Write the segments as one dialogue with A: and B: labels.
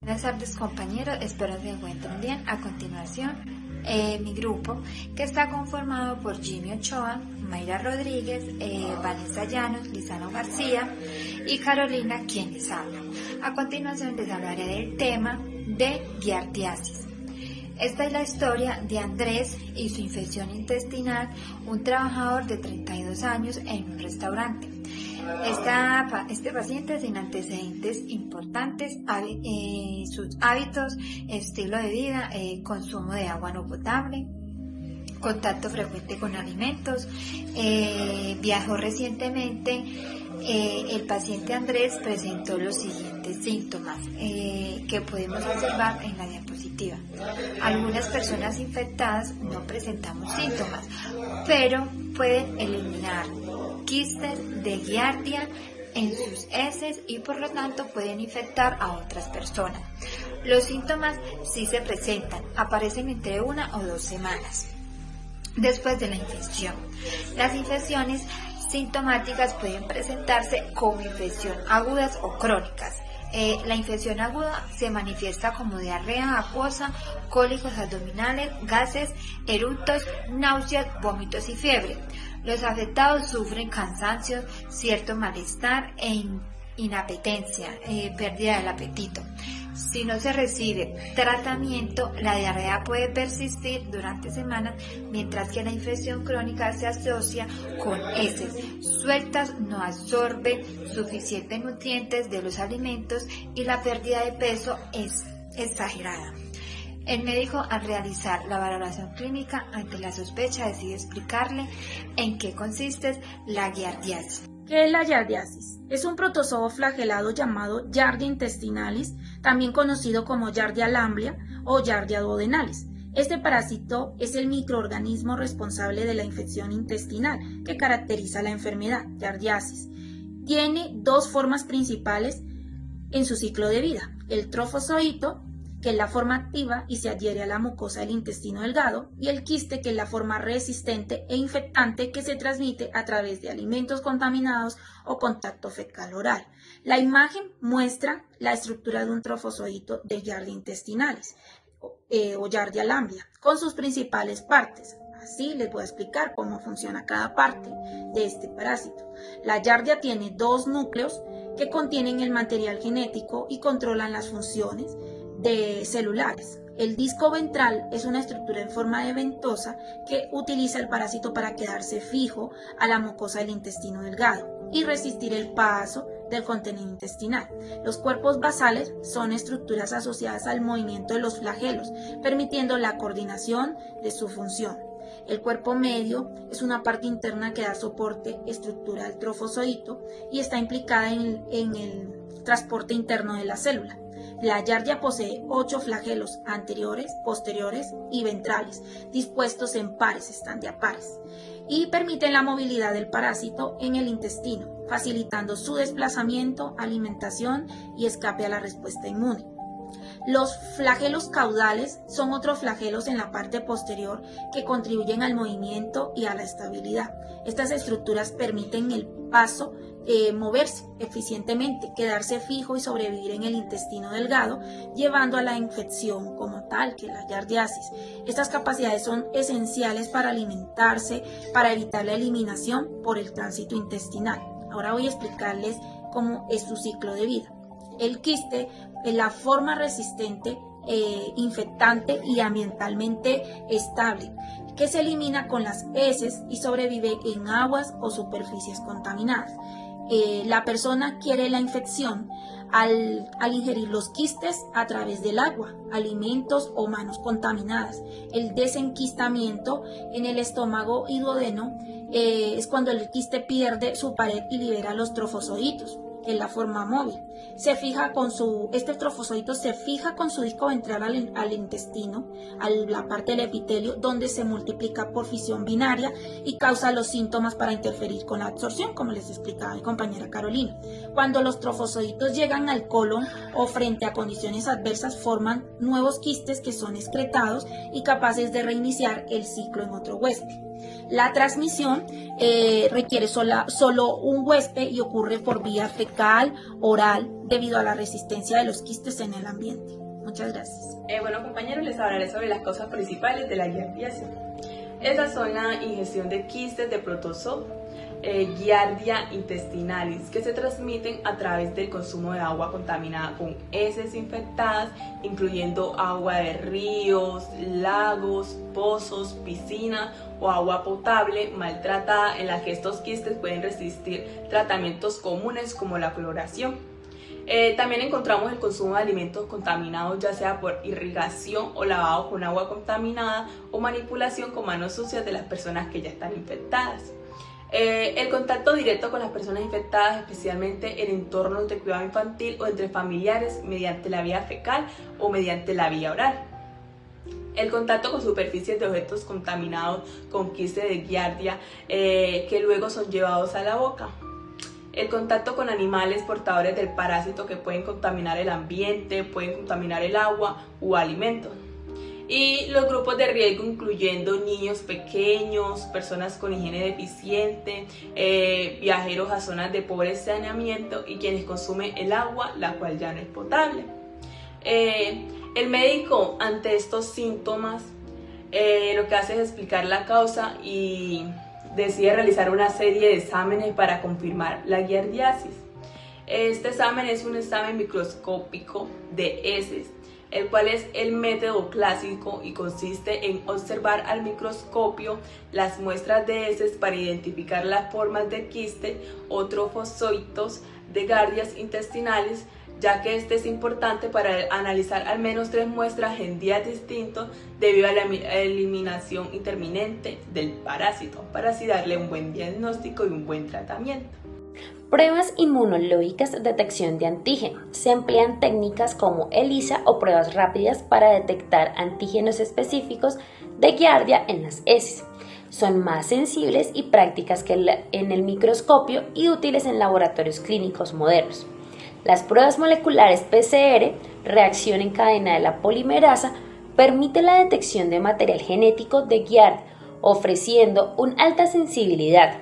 A: Buenas tardes compañeros, espero se encuentren bien. A continuación, mi grupo, que está conformado por Jimmy Ochoa, Mayra Rodríguez, Vanessa Llanos, Lizano García y Carolina, quien les habla. A continuación les hablaré del tema de giardiasis. Esta es la historia de Andrés y su infección intestinal, un trabajador de 32 años en un restaurante. Este paciente sin antecedentes importantes, sus hábitos, estilo de vida, consumo de agua no potable, contacto frecuente con alimentos, viajó recientemente. El paciente Andrés presentó los siguientes síntomas que podemos observar en la diapositiva. Algunas personas infectadas no presentamos síntomas, pero pueden eliminar quistes de giardia en sus heces y por lo tanto pueden infectar a otras personas. Los síntomas sí se presentan, aparecen entre 1 o 2 semanas después de la infección. Las infecciones sintomáticas pueden presentarse como infección agudas o crónicas. La infección aguda se manifiesta como diarrea acuosa, cólicos abdominales, gases, eructos, náuseas, vómitos y fiebre. Los afectados sufren cansancio, cierto malestar e inapetencia, pérdida del apetito. Si no se recibe tratamiento, la diarrea puede persistir durante semanas, mientras que la infección crónica se asocia con heces sueltas, no absorben suficientes nutrientes de los alimentos y la pérdida de peso es exagerada. El médico, al realizar la valoración clínica ante la sospecha, decide explicarle en qué consiste la giardiasis.
B: ¿Qué es la giardiasis? Es un protozoo flagelado llamado Giardia intestinalis, también conocido como Giardia lamblia o Giardia duodenalis. Este parásito es el microorganismo responsable de la infección intestinal que caracteriza la enfermedad, giardiasis. Tiene 2 formas principales en su ciclo de vida: el trofozoito, que es la forma activa y se adhiere a la mucosa del intestino delgado, y el quiste, que es la forma resistente e infectante que se transmite a través de alimentos contaminados o contacto fecal oral. La imagen muestra la estructura de un trofozoito de Giardia intestinalis o Giardia lamblia, con sus principales partes. Así les voy a explicar cómo funciona cada parte de este parásito. La giardia tiene 2 núcleos que contienen el material genético y controlan las funciones de celulares. El disco ventral es una estructura en forma de ventosa que utiliza el parásito para quedarse fijo a la mucosa del intestino delgado y resistir el paso del contenido intestinal. Los cuerpos basales son estructuras asociadas al movimiento de los flagelos, permitiendo la coordinación de su función. El cuerpo medio es una parte interna que da soporte estructural al trofozoito y está implicada en el transporte interno de la célula. La giardia posee 8 flagelos anteriores, posteriores y ventrales, dispuestos en pares, están de a pares, y permiten la movilidad del parásito en el intestino, facilitando su desplazamiento, alimentación y escape a la respuesta inmune. Los flagelos caudales son otros flagelos en la parte posterior que contribuyen al movimiento y a la estabilidad. Estas estructuras permiten el paso, moverse eficientemente, quedarse fijo y sobrevivir en el intestino delgado, llevando a la infección como tal, que es la giardiasis. Estas capacidades son esenciales para alimentarse, para evitar la eliminación por el tránsito intestinal. Ahora voy a explicarles cómo es su ciclo de vida. El quiste es la forma resistente, infectante y ambientalmente estable, que se elimina con las heces y sobrevive en aguas o superficies contaminadas. La persona adquiere la infección al ingerir los quistes a través del agua, alimentos o manos contaminadas. El desenquistamiento en el estómago y duodeno es cuando el quiste pierde su pared y libera los trofozoitos, que es la forma móvil. Este trofozoito se fija con su disco ventral al intestino, a la parte del epitelio, donde se multiplica por fisión binaria y causa los síntomas para interferir con la absorción, como les explicaba mi compañera Carolina. Cuando los trofozoitos llegan al colon o frente a condiciones adversas, forman nuevos quistes que son excretados y capaces de reiniciar el ciclo en otro huésped. La transmisión requiere solo un huésped y ocurre por vía fecal, oral, debido a la resistencia de los quistes en el ambiente. Muchas gracias.
C: Bueno, compañeros, les hablaré sobre las causas principales de la giardiasis. Estas son la ingestión de quistes de protozoo, Giardia intestinalis, que se transmiten a través del consumo de agua contaminada con heces infectadas, incluyendo agua de ríos, lagos, pozos, piscinas o agua potable maltratada, en la que estos quistes pueden resistir tratamientos comunes como la cloración. También encontramos el consumo de alimentos contaminados, ya sea por irrigación o lavado con agua contaminada o manipulación con manos sucias de las personas que ya están infectadas. El contacto directo con las personas infectadas, especialmente en entornos de cuidado infantil o entre familiares, mediante la vía fecal o mediante la vía oral. El contacto con superficies de objetos contaminados con quiste de giardia que luego son llevados a la boca. El contacto con animales portadores del parásito que pueden contaminar el ambiente, pueden contaminar el agua u alimentos. Y los grupos de riesgo, incluyendo niños pequeños, personas con higiene deficiente, viajeros a zonas de pobre saneamiento y quienes consumen el agua, la cual ya no es potable. El médico, ante estos síntomas, lo que hace es explicar la causa y decide realizar una serie de exámenes para confirmar la giardiasis. Este examen es un examen microscópico de heces, el cual es el método clásico y consiste en observar al microscopio las muestras de heces para identificar las formas de quiste o trofozoitos de giardias intestinales, ya que este es importante para analizar al menos 3 muestras en días distintos debido a la eliminación intermitente del parásito, para así darle un buen diagnóstico y un buen tratamiento.
D: Pruebas inmunológicas de detección de antígeno. Se emplean técnicas como ELISA o pruebas rápidas para detectar antígenos específicos de giardia en las heces. Son más sensibles y prácticas que en el microscopio y útiles en laboratorios clínicos modernos. Las pruebas moleculares PCR, reacción en cadena de la polimerasa, permiten la detección de material genético de giardia, ofreciendo una alta sensibilidad.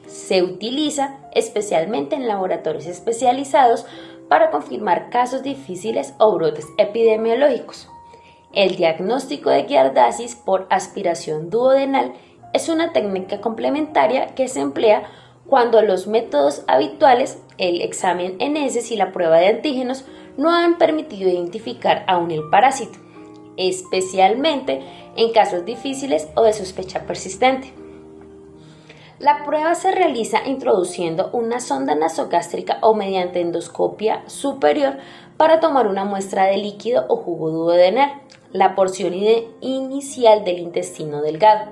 D: Se utiliza especialmente en laboratorios especializados para confirmar casos difíciles o brotes epidemiológicos. El diagnóstico de giardiasis por aspiración duodenal es una técnica complementaria que se emplea cuando los métodos habituales, el examen en heces y la prueba de antígenos, no han permitido identificar aún el parásito, especialmente en casos difíciles o de sospecha persistente. La prueba se realiza introduciendo una sonda nasogástrica o mediante endoscopia superior para tomar una muestra de líquido o jugo duodenal, la porción inicial del intestino delgado.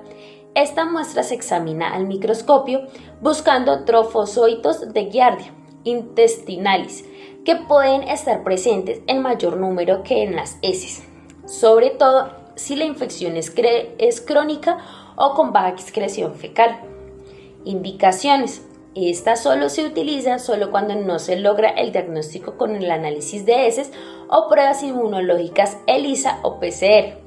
D: Esta muestra se examina al microscopio buscando trofozoitos de giardia intestinalis, que pueden estar presentes en mayor número que en las heces, sobre todo si la infección es crónica o con baja excreción fecal. Indicaciones. Esta solo se utiliza cuando no se logra el diagnóstico con el análisis de heces o pruebas inmunológicas ELISA o PCR.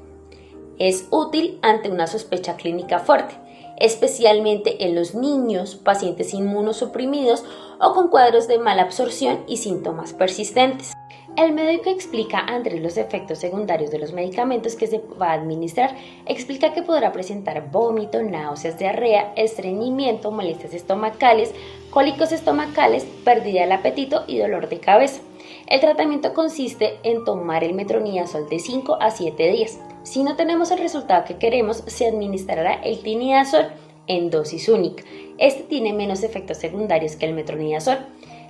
D: Es útil ante una sospecha clínica fuerte, especialmente en los niños, pacientes inmunosuprimidos o con cuadros de mala absorción y síntomas persistentes. El médico explica a Andrés los efectos secundarios de los medicamentos que se va a administrar. Explica que podrá presentar vómito, náuseas, diarrea, estreñimiento, molestias estomacales, cólicos estomacales, pérdida del apetito y dolor de cabeza. El tratamiento consiste en tomar el metronidazol de 5 a 7 días. Si no tenemos el resultado que queremos, se administrará el tinidazol en dosis única. Este tiene menos efectos secundarios que el metronidazol.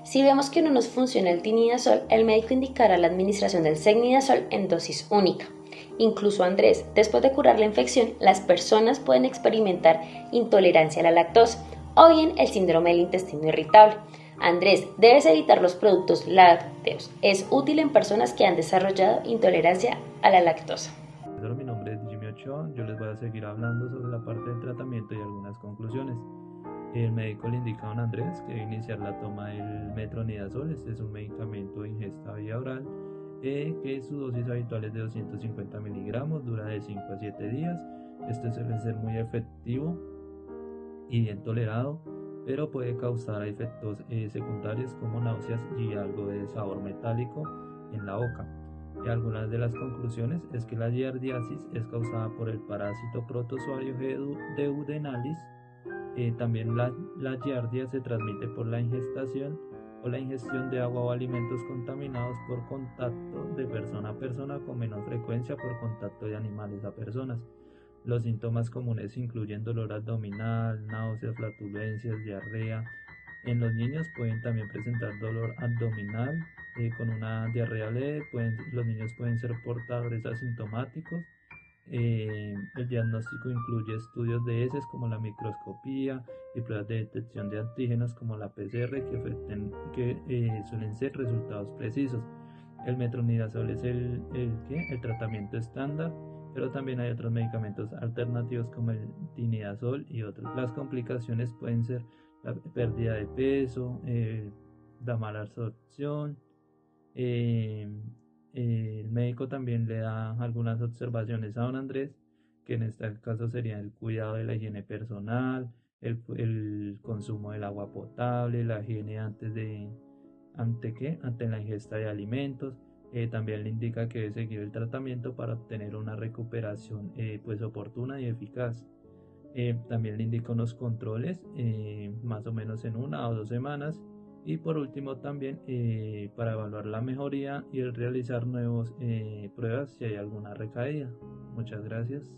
D: Si vemos que no nos funciona el tinidazol, el médico indicará la administración del secnidazol en dosis única. Incluso Andrés, después de curar la infección, las personas pueden experimentar intolerancia a la lactosa o bien el síndrome del intestino irritable. Andrés, debes evitar los productos lácteos. Es útil en personas que han desarrollado intolerancia a la lactosa.
E: Mi nombre es Jimmy Ochoa. Yo les voy a seguir hablando sobre la parte del tratamiento y algunas conclusiones. El médico le indica a don Andrés que debe iniciar la toma del metronidazol. Este es un medicamento de ingesta vía oral, que su dosis habitual es de 250 miligramos, dura de 5 a 7 días. Este suele ser muy efectivo y bien tolerado, pero puede causar efectos secundarios como náuseas y algo de sabor metálico en la boca. Y algunas de las conclusiones es que la giardiasis es causada por el parásito Protozoario duodenalis. También la giardia se transmite por la ingestación o la ingestión de agua o alimentos contaminados por contacto de persona a persona, con menor frecuencia por contacto de animales a personas. Los síntomas comunes incluyen dolor abdominal, náuseas, flatulencias, diarrea. En los niños pueden también presentar dolor abdominal con una diarrea leve. Los niños pueden ser portadores asintomáticos. El diagnóstico incluye estudios de heces como la microscopía y pruebas de detección de antígenos como la PCR que suelen ser resultados precisos. El metronidazol es el tratamiento estándar, pero también hay otros medicamentos alternativos como el tinidazol y otros. Las complicaciones pueden ser la pérdida de peso, la mala absorción. El médico también le da algunas observaciones a don Andrés, que en este caso serían el cuidado de la higiene personal, el consumo del agua potable, la higiene ante la ingesta de alimentos. También le indica que debe seguir el tratamiento para obtener una recuperación pues oportuna y eficaz. También le indica unos controles más o menos en 1 o 2 semanas. Y por último también para evaluar la mejoría y el realizar nuevas pruebas si hay alguna recaída. Muchas gracias.